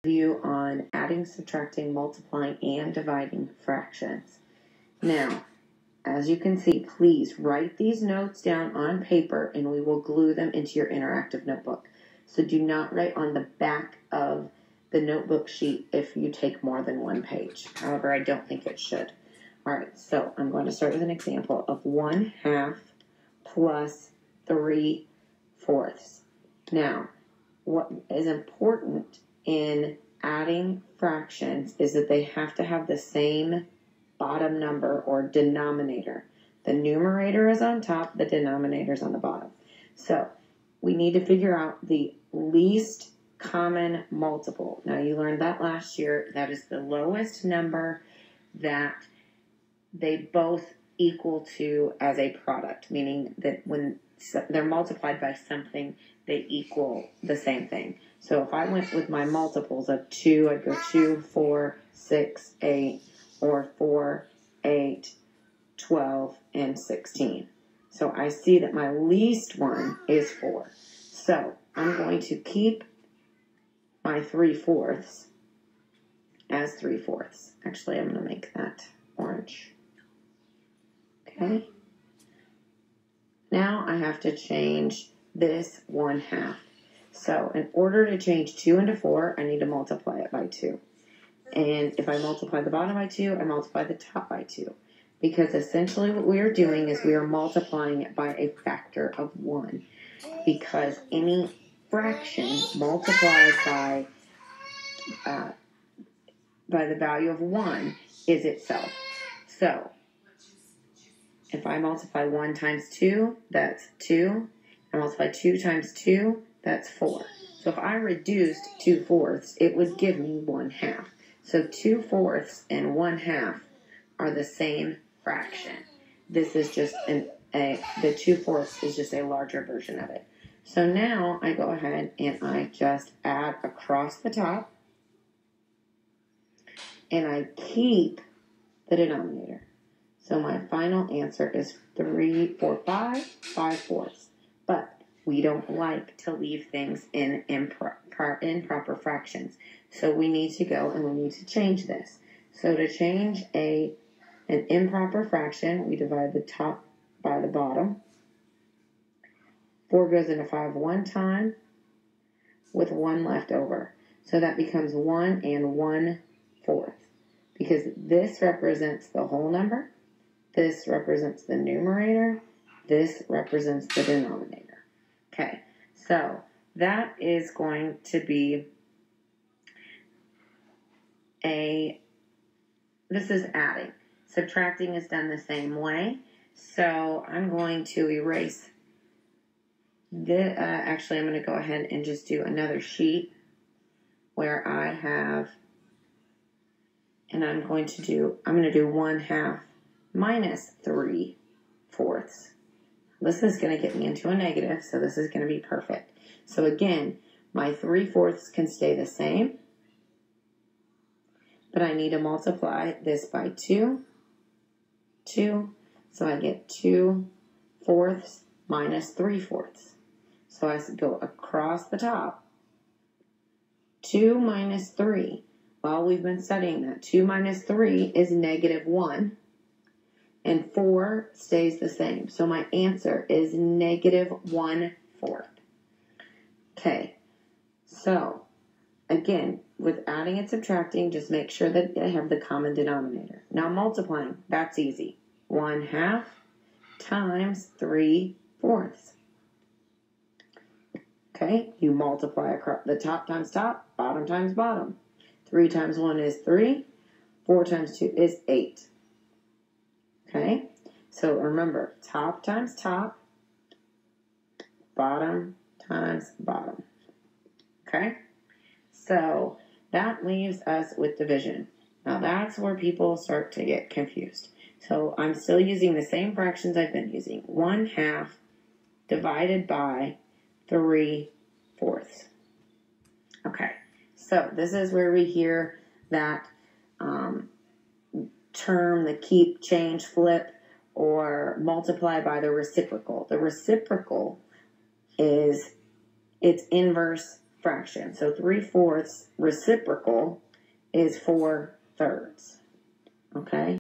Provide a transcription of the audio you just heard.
Review on adding, subtracting, multiplying, and dividing fractions. Now, as you can see, please write these notes down on paper and we will glue them into your interactive notebook. So do not write on the back of the notebook sheet if you take more than one page. However, I don't think it should. All right, so I'm going to start with an example of 1/2 plus 3/4. Now, what is important in adding fractions is that they have to have the same bottom number or denominator. The numerator is on top, the denominator is on the bottom. So we need to figure out the least common multiple. Now you learned that last year. That is the lowest number that they both equal to as a product, meaning that when they're multiplied by something, they equal the same thing. So if I went with my multiples of 2, I'd go 2, 4, 6, 8, or 4, 8, 12, and 16. So I see that my least one is 4. So I'm going to keep my 3/4 as 3/4. Actually, I'm going to make that orange. Okay. Now I have to change this 1/2. So in order to change 2 into 4, I need to multiply it by 2. And if I multiply the bottom by 2, I multiply the top by 2. Because essentially what we are doing is we are multiplying it by a factor of 1. Because any fraction multiplied by the value of 1 is itself. So if I multiply 1 times 2, that's 2. I multiply 2 times 2, that's 4. So if I reduced 2/4, it would give me 1/2. So 2/4 and 1/2 are the same fraction. This is just the 2/4 is just a larger version of it. So now I go ahead and I just add across the top, and I keep the denominator. So my final answer is 3, 4, 5, 5/4. But we don't like to leave things in improper fractions. So we need to go and we need to change this. So to change an improper fraction, we divide the top by the bottom. 4 goes into 5 one time with 1 left over. So that becomes 1 and 1/4. Because this represents the whole number. This represents the numerator. This represents the denominator. Okay, so that is going to be this is adding. Subtracting is done the same way. So I'm going to erase this. Actually, I'm going to go ahead and just do another sheet where I have, and I'm going to do 1/2 minus 3/4. This is going to get me into a negative, so this is going to be perfect. So again, my 3/4 can stay the same, but I need to multiply this by 2, so I get 2/4 minus 3/4. So I go across the top. 2 minus 3. Well, we've been studying that. 2 minus 3 is -1. And 4 stays the same. So my answer is -1/4. Okay. So, again, with adding and subtracting, just make sure that they have the common denominator. Now multiplying, that's easy. 1/2 times 3/4. Okay, you multiply across the top times top, bottom times bottom. 3 times 1 is 3. 4 times 2 is 8. Okay, so remember, top times top, bottom times bottom. Okay, so that leaves us with division. Now that's where people start to get confused. So I'm still using the same fractions I've been using. 1/2 divided by 3/4. Okay, so this is where we hear that term, the keep, change, flip, or multiply by the reciprocal. The reciprocal is its inverse fraction. So 3/4 reciprocal is 4/3. Okay?